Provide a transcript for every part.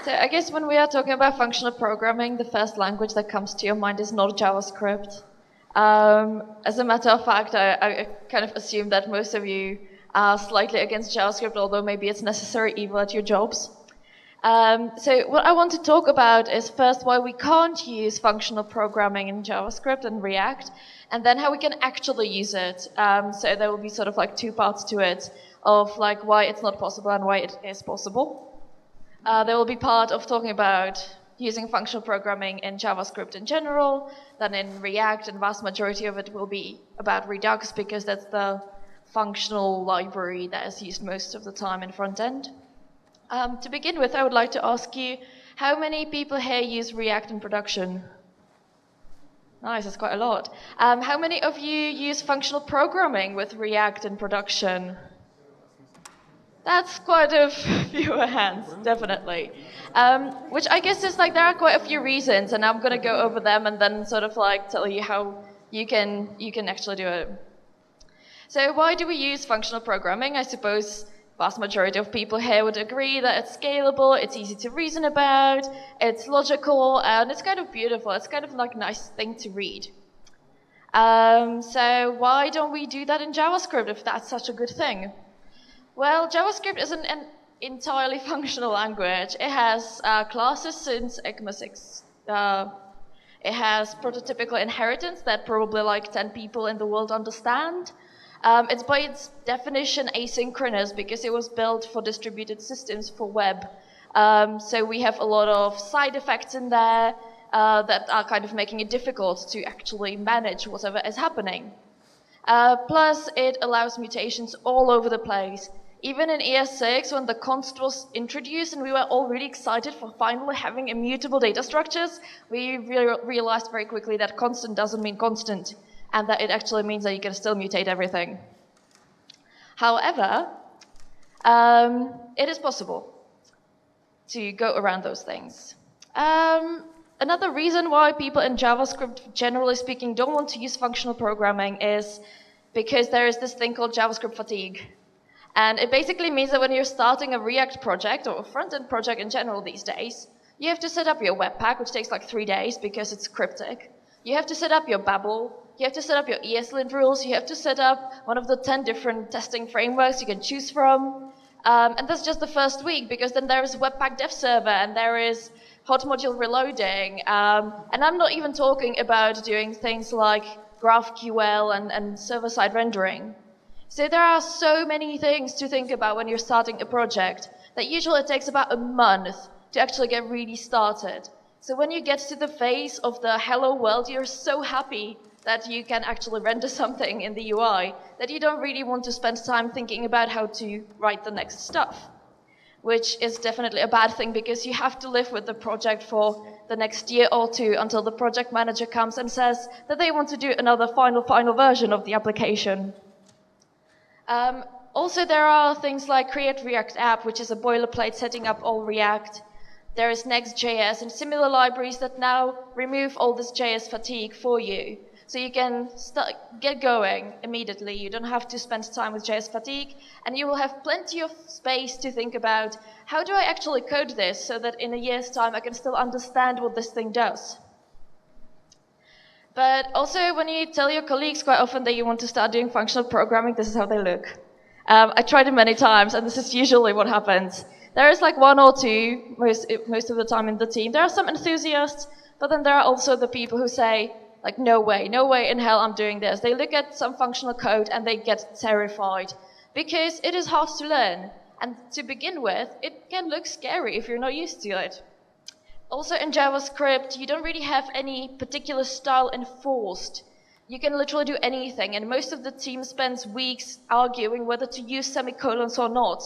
So I guess when we are talking about functional programming, the first language that comes to your mind is not JavaScript. As a matter of fact, I kind of assume that most of you are slightly against JavaScript, although maybe it's necessary evil at your jobs. So what I want to talk about is first why we can't use functional programming in JavaScript and React, and then how we can actually use it. So there will be sort of like two parts to it, of like why it's not possible and why it is possible. There will be part of talking about using functional programming in JavaScript in general, then in React, and vast majority of it will be about Redux, because that's the functional library that is used most of the time in front end. To begin with, I would like to ask you, how many people here use React in production? Nice, that's quite a lot. How many of you use functional programming with React in production? That's quite a few hands, definitely. Which I guess is like, there are quite a few reasons, and I'm going to go over them and then sort of like tell you how you can actually do it. So why do we use functional programming? I suppose vast majority of people here would agree that it's scalable, it's easy to reason about, it's logical, and it's kind of beautiful. It's kind of like a nice thing to read. So why don't we do that in JavaScript if that's such a good thing? Well, JavaScript isn't an entirely functional language. It has classes since ECMA 6. It has prototypical inheritance that probably like 10 people in the world understand. It's by its definition asynchronous because it was built for distributed systems for web. So we have a lot of side effects in there that are kind of making it difficult to actually manage whatever is happening. Plus, it allows mutations all over the place. Even in ES6, when the const was introduced and we were all really excited for finally having immutable data structures, we realized very quickly that constant doesn't mean constant, and that it actually means that you can still mutate everything. However, it is possible to go around those things. Another reason why people in JavaScript, generally speaking, don't want to use functional programming is because there is this thing called JavaScript fatigue. And it basically means that when you're starting a React project or a front-end project in general these days, you have to set up your Webpack, which takes like 3 days because it's cryptic. You have to set up your Babel. You have to set up your ESLint rules. You have to set up one of the 10 different testing frameworks you can choose from. And that's just the first week, because then there is Webpack dev server and there is hot module reloading. And I'm not even talking about doing things like GraphQL and server-side rendering. So there are so many things to think about when you're starting a project that usually it takes about a month to actually get really started. So when you get to the phase of the hello world, you're so happy that you can actually render something in the UI that you don't really want to spend time thinking about how to write the next stuff, which is definitely a bad thing because you have to live with the project for the next year or two until the project manager comes and says that they want to do another final version of the application. Also, there are things like Create React App, which is a boilerplate setting up all React. There is Next.js and similar libraries that now remove all this JS fatigue for you. So you can get going immediately. You don't have to spend time with JS fatigue, and you will have plenty of space to think about, how do I actually code this so that in a year's time I can still understand what this thing does? But also, when you tell your colleagues quite often that you want to start doing functional programming, this is how they look. I tried it many times, and this is usually what happens. There is like one or two, most of the time in the team. There are some enthusiasts, but then there are also the people who say, like, no way in hell I'm doing this. They look at some functional code and they get terrified because it is hard to learn. And to begin with, it can look scary if you're not used to it. Also in JavaScript, you don't really have any particular style enforced. You can literally do anything, and most of the team spends weeks arguing whether to use semicolons or not.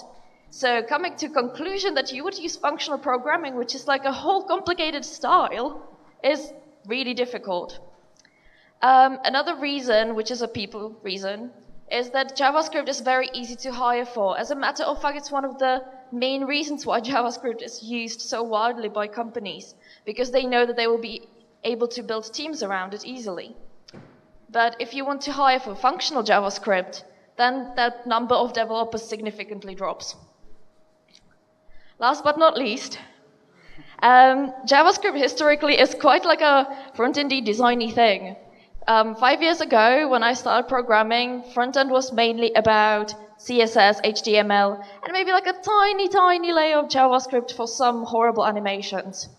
So coming to conclusion that you would use functional programming, which is like a whole complicated style, is really difficult. Another reason, which is a people reason, is that JavaScript is very easy to hire for. As a matter of fact, it's one of the main reasons why JavaScript is used so widely by companies, because they know that they will be able to build teams around it easily. But if you want to hire for functional JavaScript, then that number of developers significantly drops. Last but not least, JavaScript historically is quite like a front-endy designy thing. 5 years ago, when I started programming, front-end was mainly about CSS, HTML, and maybe like a tiny, tiny layer of JavaScript for some horrible animations.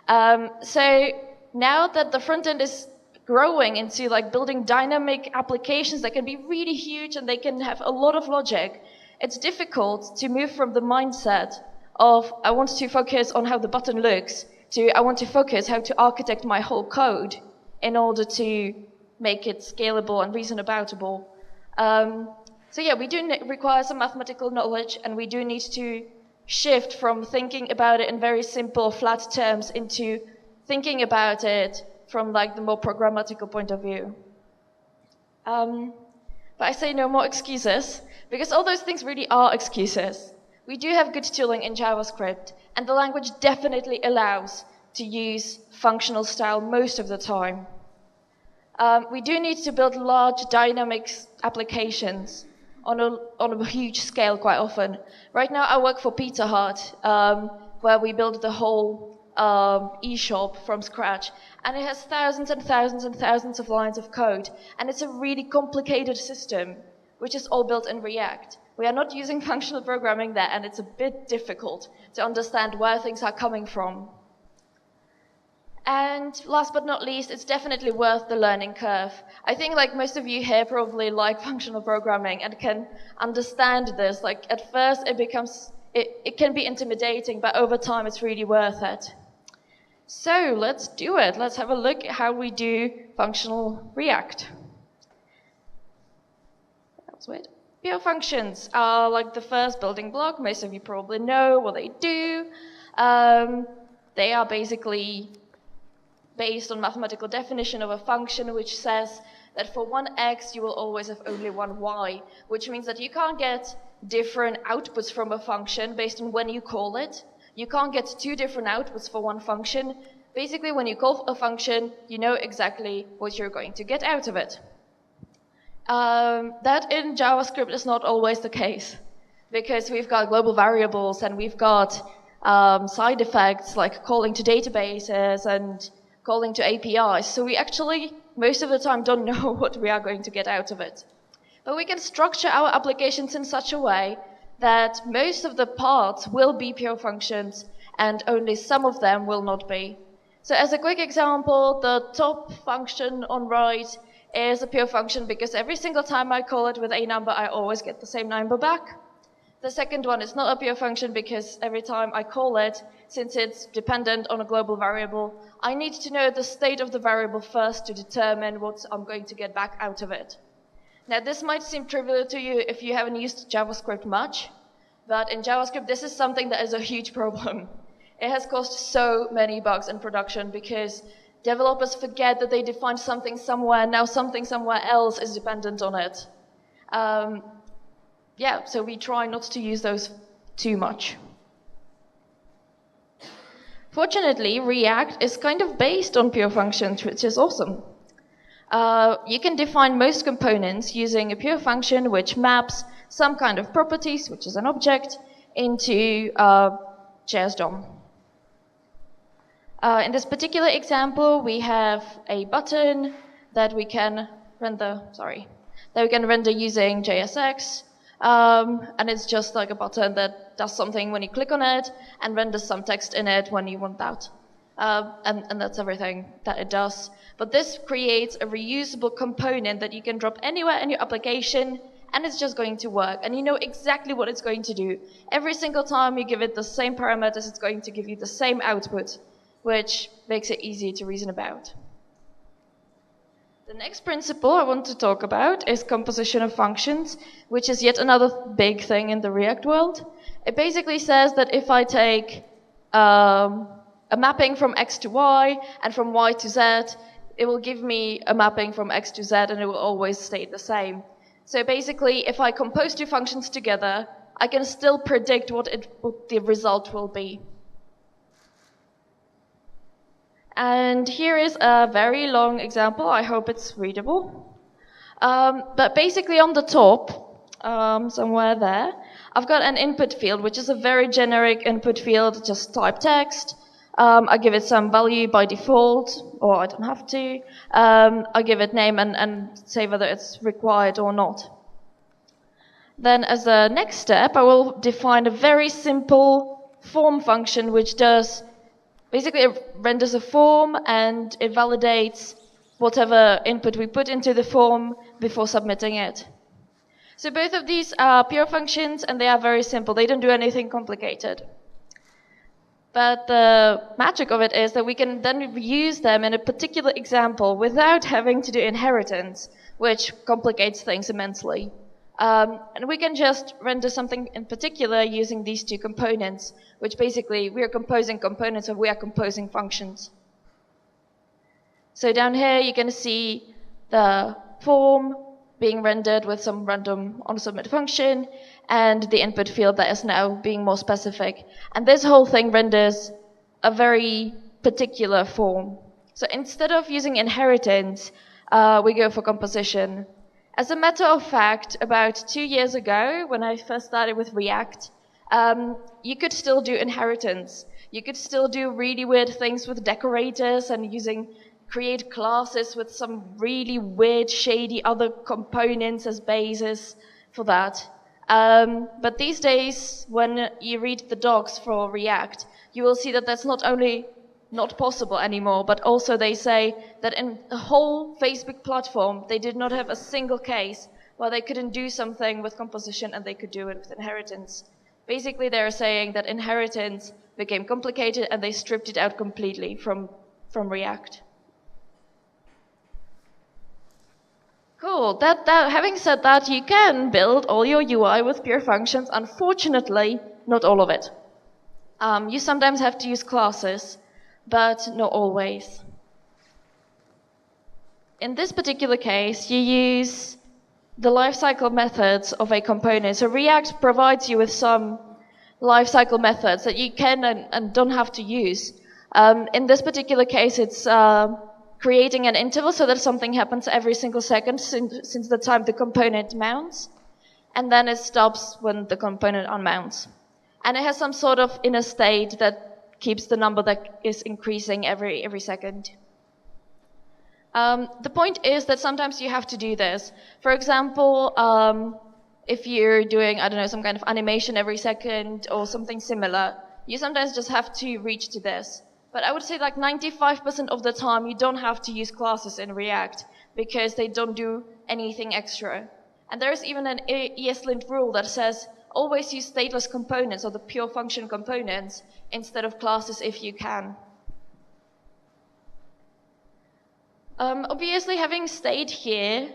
So now that the front-end is growing into like building dynamic applications that can be really huge and they can have a lot of logic, it's difficult to move from the mindset of I want to focus on how the button looks to I want to focus how to architect my whole code in order to make it scalable and reason aboutable. So yeah, we do require some mathematical knowledge, and we do need to shift from thinking about it in very simple, flat terms into thinking about it from like the more programmatical point of view. But I say no more excuses, because all those things really are excuses. We do have good tooling in JavaScript, and the language definitely allows to use functional style most of the time. We do need to build large dynamic applications on a huge scale quite often. Right now I work for PizzaHut, where we build the whole e-shop from scratch, and it has thousands and thousands and thousands of lines of code, and it's a really complicated system, which is all built in React. We are not using functional programming there, and it's a bit difficult to understand where things are coming from. And last but not least, it's definitely worth the learning curve. I think like most of you here probably like functional programming and can understand this. Like at first it can be intimidating, but over time it's really worth it. So let's do it. Let's have a look at how we do functional React. That's weird. Pure functions are like the first building block. Most of you probably know what they do. They are basically based on mathematical definition of a function which says that for one x you will always have only one y, which means that you can't get different outputs from a function based on when you call it. You can't get two different outputs for one function. Basically, when you call a function, you know exactly what you're going to get out of it. That in JavaScript is not always the case, because we've got global variables and we've got side effects like calling to databases and calling to APIs. So we actually, most of the time, don't know what we are going to get out of it. But we can structure our applications in such a way that most of the parts will be pure functions and only some of them will not be. So as a quick example, the top function on right is a pure function because every single time I call it with a number, I always get the same number back. The second one is not a pure function because every time I call it, since it's dependent on a global variable, I need to know the state of the variable first to determine what I'm going to get back out of it. Now, this might seem trivial to you if you haven't used JavaScript much, but in JavaScript, this is something that is a huge problem. It has caused so many bugs in production because developers forget that they defined something somewhere, now something somewhere else is dependent on it. Yeah, so we try not to use those too much. Fortunately, React is kind of based on pure functions, which is awesome. You can define most components using a pure function which maps some kind of properties, which is an object, into JS DOM. In this particular example, we have a button that we can render, using JSX. And it's just like a button that does something when you click on it and renders some text in it when you want that. And that's everything that it does. But this creates a reusable component that you can drop anywhere in your application and it's just going to work. And you know exactly what it's going to do. Every single time you give it the same parameters, it's going to give you the same output, which makes it easy to reason about. The next principle I want to talk about is composition of functions, which is yet another big thing in the React world. It basically says that if I take a mapping from X to Y and from Y to Z, it will give me a mapping from X to Z and it will always stay the same. So basically, if I compose two functions together, I can still predict what the result will be. And here is a very long example. I hope it's readable. But basically on the top, somewhere there, I've got an input field, which is a very generic input field, just type text. I give it some value by default, or I don't have to. I give it name and say whether it's required or not. Then as a next step, I will define a very simple form function which does, basically it renders a form and it validates whatever input we put into the form before submitting it. So both of these are pure functions and they are very simple. They don't do anything complicated. But the magic of it is that we can then use them in a particular example without having to do inheritance, which complicates things immensely. And we can just render something in particular using these two components, which basically we are composing components and we are composing functions. So down here you can see the form being rendered with some random onSubmit function and the input field that is now being more specific. And this whole thing renders a very particular form. So instead of using inheritance, we go for composition. As a matter of fact, about 2 years ago, when I first started with React, you could still do inheritance. You could still do really weird things with decorators and create classes with some really weird, shady other components as bases for that. But these days, when you read the docs for React, you will see that that's not only not possible anymore, but also they say that in the whole Facebook platform, they did not have a single case where they couldn't do something with composition and they could do it with inheritance. Basically, they're saying that inheritance became complicated and they stripped it out completely from React. Cool. Having said that, you can build all your UI with pure functions. Unfortunately, not all of it. You sometimes have to use classes, but not always. In this particular case, you use the lifecycle methods of a component. So React provides you with some lifecycle methods that you can and don't have to use. In this particular case, it's creating an interval so that something happens every single second since the time the component mounts, and then it stops when the component unmounts. And it has some sort of inner state that keeps the number that is increasing every second. The point is that sometimes you have to do this. For example, if you're doing, I don't know, some kind of animation every second or something similar, you sometimes just have to reach to this. But I would say like 95% of the time you don't have to use classes in React because they don't do anything extra. And there is even an ESLint rule that says always use stateless components or the pure function components instead of classes if you can. Obviously having state here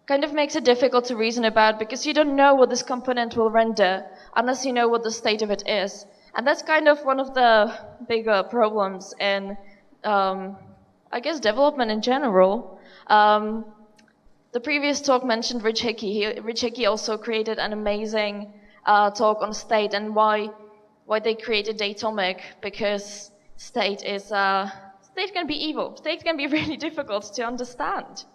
kind of makes it difficult to reason about because you don't know what this component will render unless you know what the state of it is. And that's kind of one of the bigger problems in, I guess, development in general. The previous talk mentioned Rich Hickey. Rich Hickey also created an amazing talk on state and why they created Datomic, because state can be evil. State can be really difficult to understand.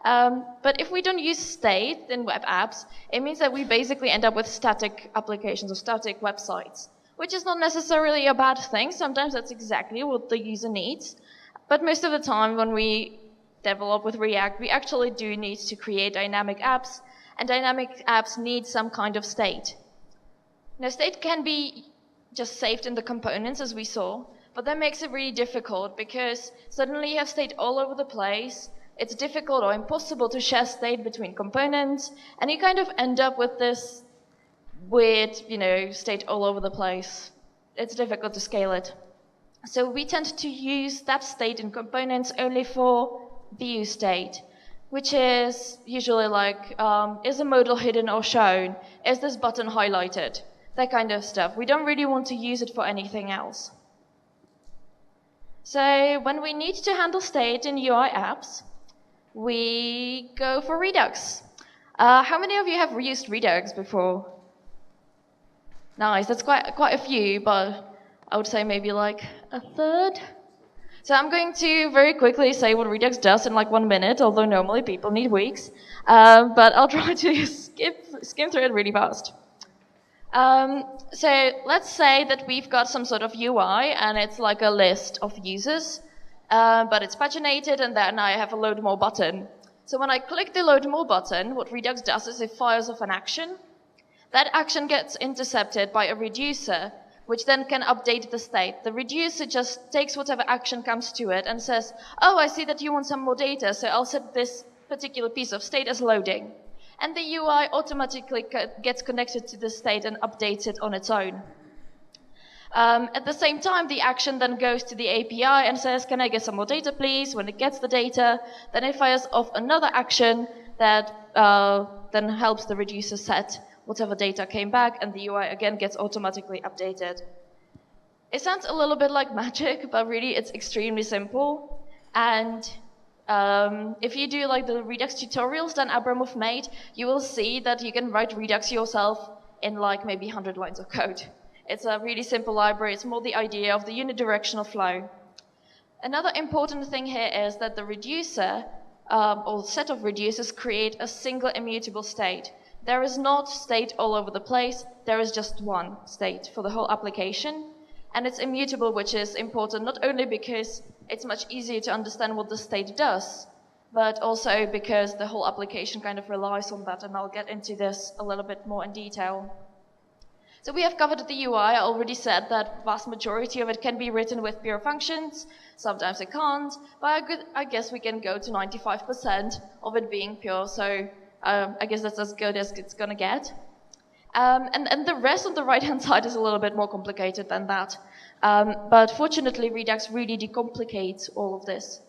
But if we don't use state in web apps, it means that we basically end up with static applications or static websites, which is not necessarily a bad thing. Sometimes that's exactly what the user needs. But most of the time when we develop with React, we actually do need to create dynamic apps, and dynamic apps need some kind of state. Now, state can be just saved in the components, as we saw, but that makes it really difficult because suddenly you have state all over the place. It's difficult or impossible to share state between components, and you kind of end up with this weird, state all over the place. It's difficult to scale it. So we tend to use that state in components only for view state, which is usually like, is a modal hidden or shown? Is this button highlighted? That kind of stuff. We don't really want to use it for anything else. So when we need to handle state in UI apps, we go for Redux. How many of you have used Redux before? Nice, that's quite a few, but I would say maybe like a third. So I'm going to very quickly say what Redux does in like 1 minute, although normally people need weeks. But I'll try to skim through it really fast. So let's say that we've got some sort of UI and it's like a list of users, but it's paginated and then I have a load more button. So when I click the load more button, what Redux does is it fires off an action. That action gets intercepted by a reducer, which then can update the state. The reducer just takes whatever action comes to it and says, oh, I see that you want some more data, so I'll set this particular piece of state as loading. And the UI automatically gets connected to the state and updates it on its own. At the same time, the action then goes to the API and says, can I get some more data, please? When it gets the data, then it fires off another action that then helps the reducer set whatever data came back, and the UI again gets automatically updated. It sounds a little bit like magic, but really it's extremely simple. And if you do like the Redux tutorials that Abramov made, you will see that you can write Redux yourself in like maybe 100 lines of code. It's a really simple library. It's more the idea of the unidirectional flow. Another important thing here is that the reducer, or set of reducers, create a single immutable state. There is not state all over the place. There is just one state for the whole application. And it's immutable, which is important not only because it's much easier to understand what the state does, but also because the whole application kind of relies on that, and I'll get into this a little bit more in detail. So we have covered the UI. I already said that vast majority of it can be written with pure functions. Sometimes it can't, but I guess we can go to 95% of it being pure, so I guess that's as good as it's gonna get. And the rest on the right-hand side is a little bit more complicated than that. But fortunately, Redux really decomplicates all of this.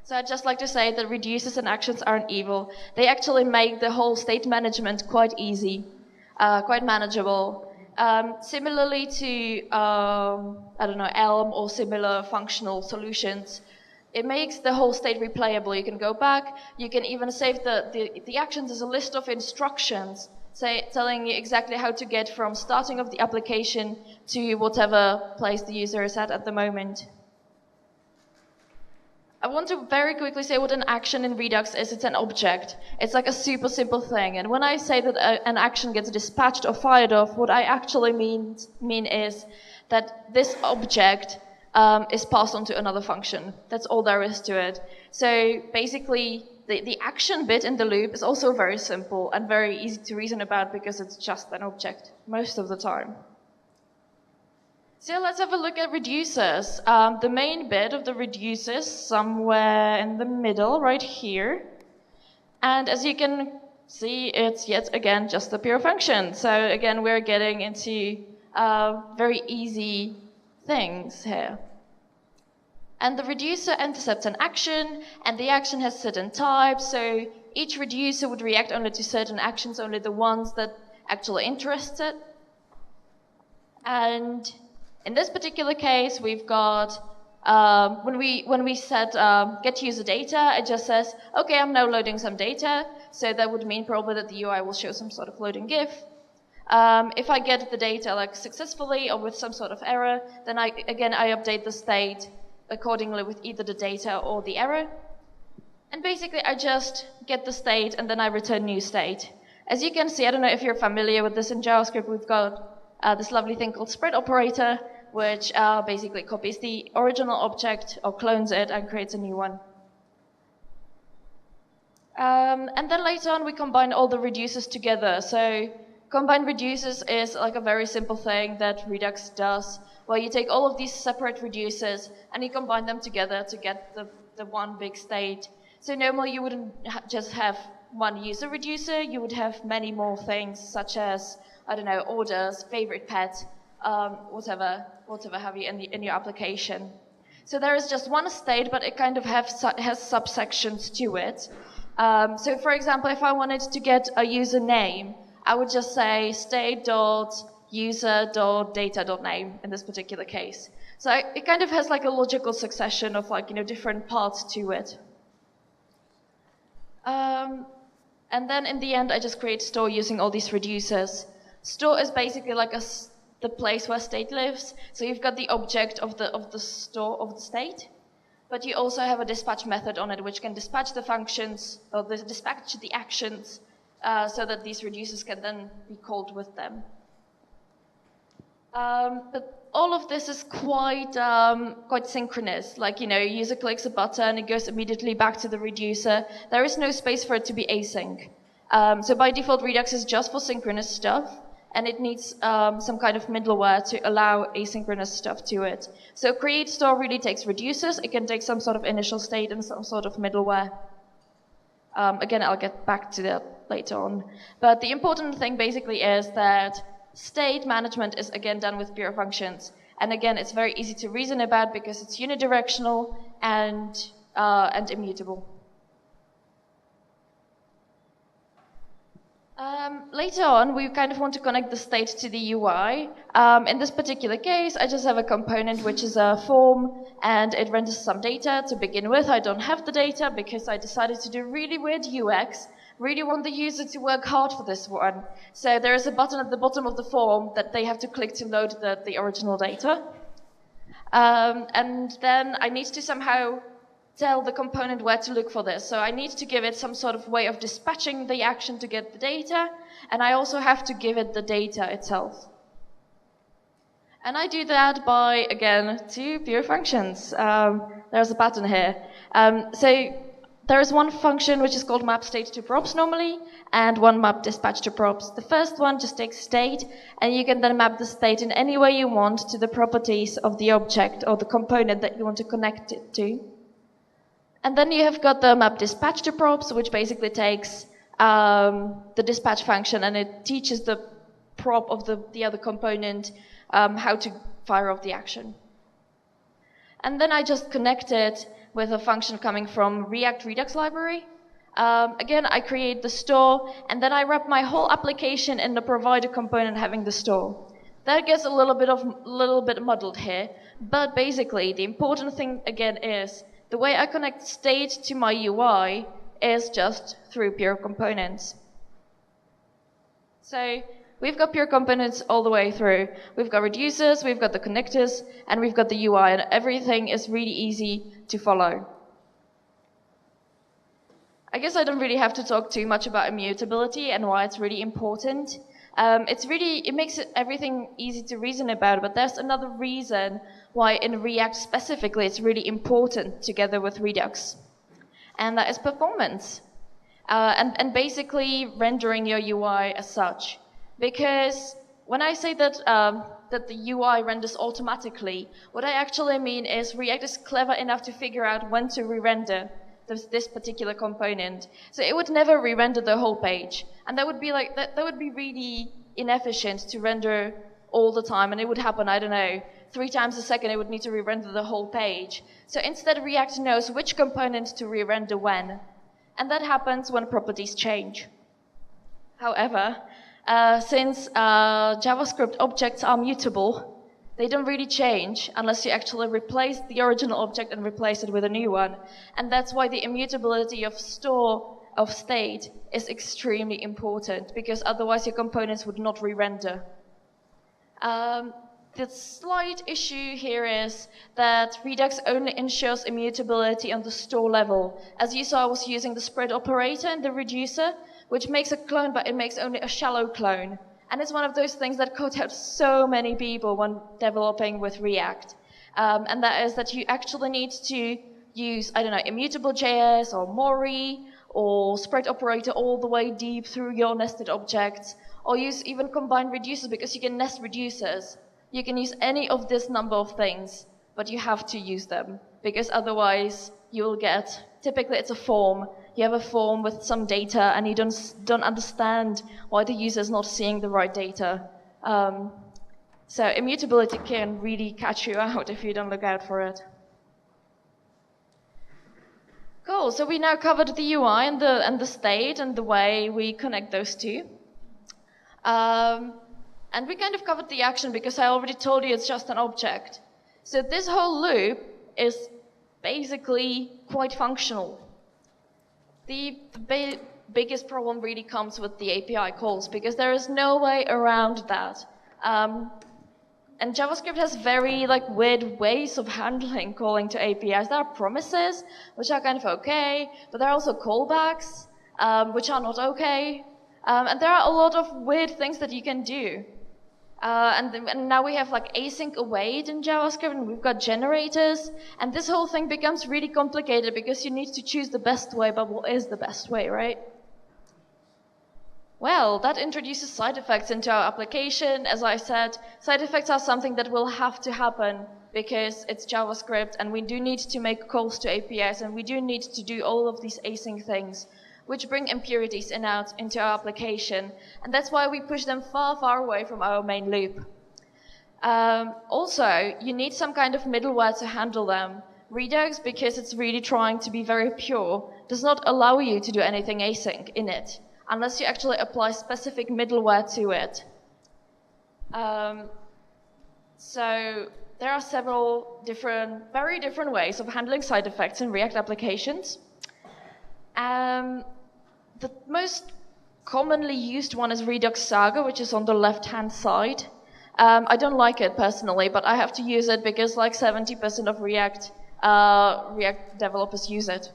So I'd just like to say that reducers and actions aren't evil. They actually make the whole state management quite easy, quite manageable. Similarly to, I don't know, Elm or similar functional solutions, it makes the whole state replayable. You can go back. You can even save the actions as a list of instructions, telling you exactly how to get from starting of the application to whatever place the user is at the moment. I want to very quickly say what an action in Redux is. It's an object. It's like a super simple thing. And when I say that an action gets dispatched or fired off, what I actually mean is that this object is passed on to another function. That's all there is to it. So basically, the action bit in the loop is also very simple and very easy to reason about because it's just an object most of the time. So let's have a look at reducers. The main bit of the reducers somewhere in the middle, right here. And as you can see, it's yet again just a pure function. So again, we're getting into very easy things here. And the reducer intercepts an action, and the action has certain types, so each reducer would react only to certain actions, only the ones that actually interest it. And in this particular case, we've got, when we set get user data, it just says, okay, I'm now loading some data, so that would mean probably that the UI will show some sort of loading GIF. If I get the data like successfully or with some sort of error, then I update the state accordingly with either the data or the error. And basically I just get the state and then I return new state. As you can see, I don't know if you're familiar with this in JavaScript, we've got this lovely thing called spread operator, which basically copies the original object or clones it and creates a new one. And then later on we combine all the reducers together. So combine reducers is like a very simple thing that Redux does, where you take all of these separate reducers and you combine them together to get the one big state. So normally you wouldn't just have one user reducer, you would have many more things such as, I don't know, orders, favorite pet, whatever have you in your application. So there is just one state, but it kind of has subsections to it. So for example, if I wanted to get a username, I would just say state.user.data.name in this particular case. So it kind of has like a logical succession of like, different parts to it. And then in the end, I just create store using all these reducers. Store is basically like the place where state lives. So you've got the object of the store of the state, but you also have a dispatch method on it, which can dispatch the functions or dispatch the actions so that these reducers can then be called with them. But all of this is quite synchronous. Like, you know, a user clicks a button, it goes immediately back to the reducer. There is no space for it to be async. So by default, Redux is just for synchronous stuff, and it needs some kind of middleware to allow asynchronous stuff to it. So create store really takes reducers. It can take some sort of initial state and some sort of middleware. Again, I'll get back to that later on. But the important thing basically is that state management is again done with pure functions. And again, it's very easy to reason about because it's unidirectional and immutable. Later on, we kind of want to connect the state to the UI. In this particular case, I just have a component which is a form, and it renders some data. To begin with, I don't have the data because I decided to do really weird UX. Really want the user to work hard for this one. So there is a button at the bottom of the form that they have to click to load the original data. And then I need to somehow tell the component where to look for this. So I need to give it some sort of way of dispatching the action to get the data, and I also have to give it the data itself. And I do that by, again, two pure functions. There's a pattern here. So there is one function which is called map state to props normally, and one map dispatch to props. The first one just takes state, and you can then map the state in any way you want to the properties of the object or the component that you want to connect it to. And then you have got the map dispatch to props, which basically takes the dispatch function and it teaches the prop of the other component how to fire off the action. And then I just connect it with a function coming from React Redux library. Again, I create the store, and then I wrap my whole application in the provider component having the store. That gets a little bit muddled here, but basically the important thing again is the way I connect state to my UI is just through pure components. So we've got pure components all the way through. We've got reducers, we've got the connectors, and we've got the UI, and everything is really easy to follow. I guess I don't really have to talk too much about immutability and why it's really important. It makes everything easy to reason about, but there's another reason why in React specifically it's really important together with Redux. And that is performance. And basically rendering your UI as such. Because when I say that, that the UI renders automatically, what I actually mean is React is clever enough to figure out when to re-render this particular component. So it would never re-render the whole page. And that would be like, that would be really inefficient to render all the time. And it would happen, I don't know, 3 times a second it would need to re-render the whole page. So instead React knows which component to re-render when. And that happens when properties change. However, since JavaScript objects are mutable, they don't really change unless you actually replace the original object and replace it with a new one. And that's why the immutability of store of state is extremely important, because otherwise your components would not re-render. The slight issue here is that Redux only ensures immutability on the store level. As you saw, I was using the spread operator in the reducer, which makes a clone, but it makes only a shallow clone. And it's one of those things that caught out so many people when developing with React. And that is that you actually need to use, I don't know, immutable.js or Mori or spread operator all the way deep through your nested objects, or use even combined reducers, because you can nest reducers. You can use any of this number of things, but you have to use them, because otherwise you'll get, typically it's a form. You have a form with some data and you don't understand why the user is not seeing the right data. So immutability can really catch you out if you don't look out for it. Cool, so we now covered the UI and the state and the way we connect those two. And we kind of covered the action because I already told you it's just an object. So this whole loop is basically quite functional. The biggest problem really comes with the API calls, because there is no way around that. And JavaScript has very weird ways of handling calling to APIs. There are promises, which are kind of okay, but there are also callbacks, which are not okay. And there are a lot of weird things that you can do. And now we have like async await in JavaScript, and we've got generators, and this whole thing becomes really complicated because you need to choose the best way, but what is the best way, right? Well, that introduces side effects into our application. As I said, side effects are something that will have to happen because it's JavaScript, and we do need to make calls to APIs, and we do need to do all of these async things, which bring impurities in out into our application. And that's why we push them far, far away from our main loop. Also, you need some kind of middleware to handle them. Redux, because it's really trying to be very pure, does not allow you to do anything async in it, unless you actually apply specific middleware to it. So there are several very different ways of handling side effects in React applications. The most commonly used one is Redux Saga, which is on the left-hand side. I don't like it personally, but I have to use it because like 70% of React developers use it.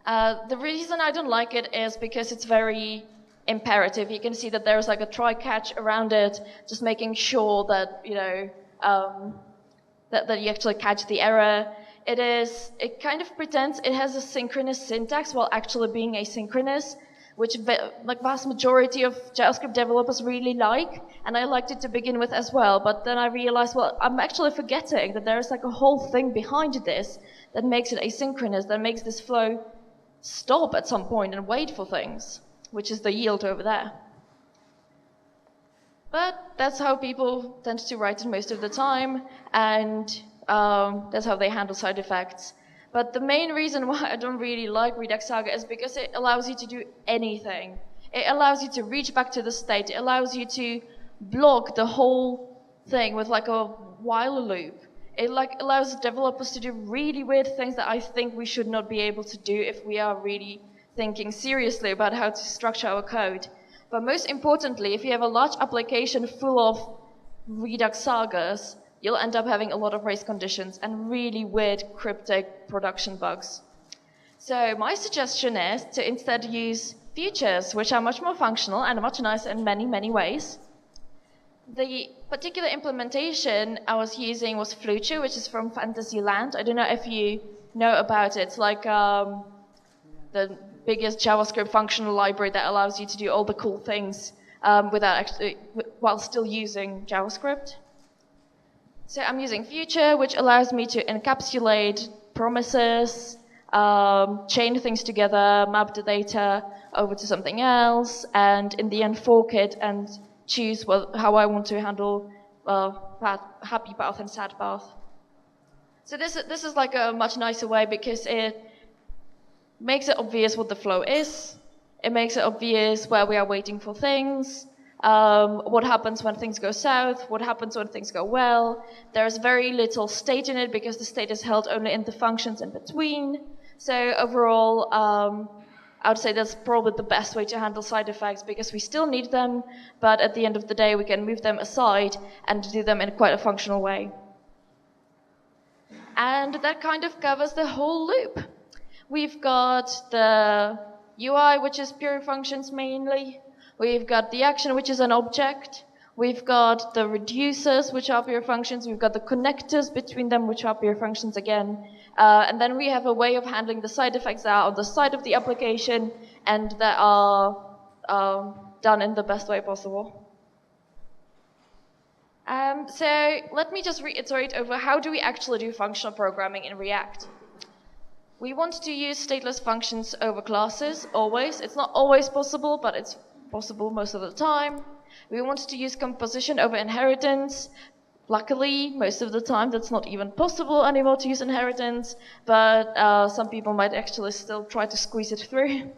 The reason I don't like it is because it's very imperative. You can see that there's like a try-catch around it, just making sure that, you know, that you actually catch the error. It kind of pretends it has a synchronous syntax while actually being asynchronous, which like vast majority of JavaScript developers really like, and I liked it to begin with as well. But then I realized, well, I'm actually forgetting that there's like a whole thing behind this that makes it asynchronous, that makes this flow stop at some point and wait for things, which is the yield over there. But that's how people tend to write it most of the time, and that's how they handle side effects. But the main reason why I don't really like Redux Saga is because it allows you to do anything. It allows you to reach back to the state. It allows you to block the whole thing with like a while loop. It like allows developers to do really weird things that I think we should not be able to do if we are really thinking seriously about how to structure our code. But most importantly, if you have a large application full of Redux Sagas, you'll end up having a lot of race conditions and really weird cryptic production bugs. So my suggestion is to instead use features, which are much more functional and much nicer in many, many ways. The particular implementation I was using was Fluture, which is from Fantasyland. I don't know if you know about it. It's like the biggest JavaScript functional library that allows you to do all the cool things while still using JavaScript. So I'm using Fluture, which allows me to encapsulate promises, chain things together, map the data over to something else, and in the end fork it and choose how I want to handle happy path and sad path. So this is like a much nicer way because it makes it obvious what the flow is. It makes it obvious where we are waiting for things, what happens when things go south, what happens when things go well. There's very little state in it because the state is held only in the functions in between. So overall, I would say that's probably the best way to handle side effects because we still need them, but at the end of the day, we can move them aside and do them in quite a functional way. And that kind of covers the whole loop. We've got the UI, which is pure functions mainly. We've got the action, which is an object. We've got the reducers, which are pure functions. We've got the connectors between them, which are pure functions again. And then we have a way of handling the side effects that are on the side of the application and that are done in the best way possible. So let me just reiterate over how do we actually do functional programming in React. We want to use stateless functions over classes, always. It's not always possible, but it's possible most of the time. We want to use composition over inheritance. Luckily, most of the time, that's not even possible anymore to use inheritance, but some people might actually still try to squeeze it through.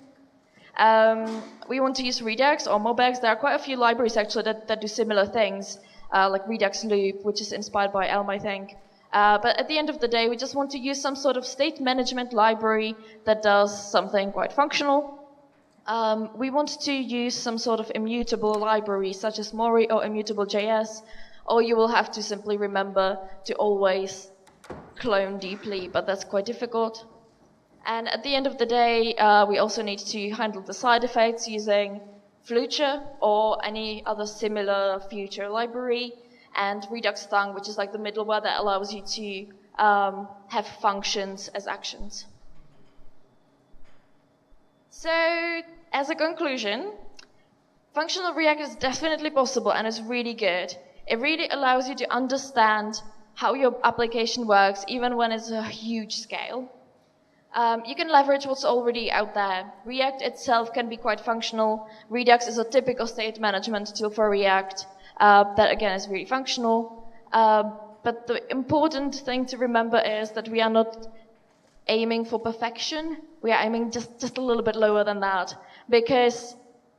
We want to use Redux or MobX. There are quite a few libraries, actually, that do similar things, like Redux Loop, which is inspired by Elm, I think. But at the end of the day, we just want to use some sort of state management library that does something quite functional. We want to use some sort of immutable library, such as Mori or immutable.js, or you will have to simply remember to always clone deeply, but that's quite difficult. And at the end of the day, we also need to handle the side effects using Fluture or any other similar future library, and Redux Thung, which is like the middleware that allows you to have functions as actions. So, as a conclusion, functional React is definitely possible and is really good. It really allows you to understand how your application works, even when it's a huge scale. You can leverage what's already out there. React itself can be quite functional. Redux is a typical state management tool for React that, again, is really functional. But the important thing to remember is that we are not aiming for perfection. We are aiming just a little bit lower than that, because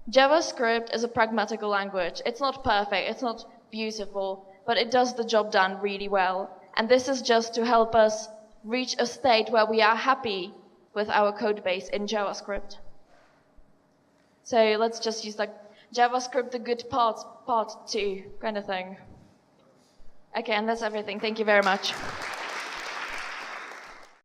JavaScript is a pragmatical language. It's not perfect, it's not beautiful, but it does the job done really well. And this is just to help us reach a state where we are happy with our code base in JavaScript. So let's just use like JavaScript, the good part 2 kind of thing. Okay, and that's everything. Thank you very much.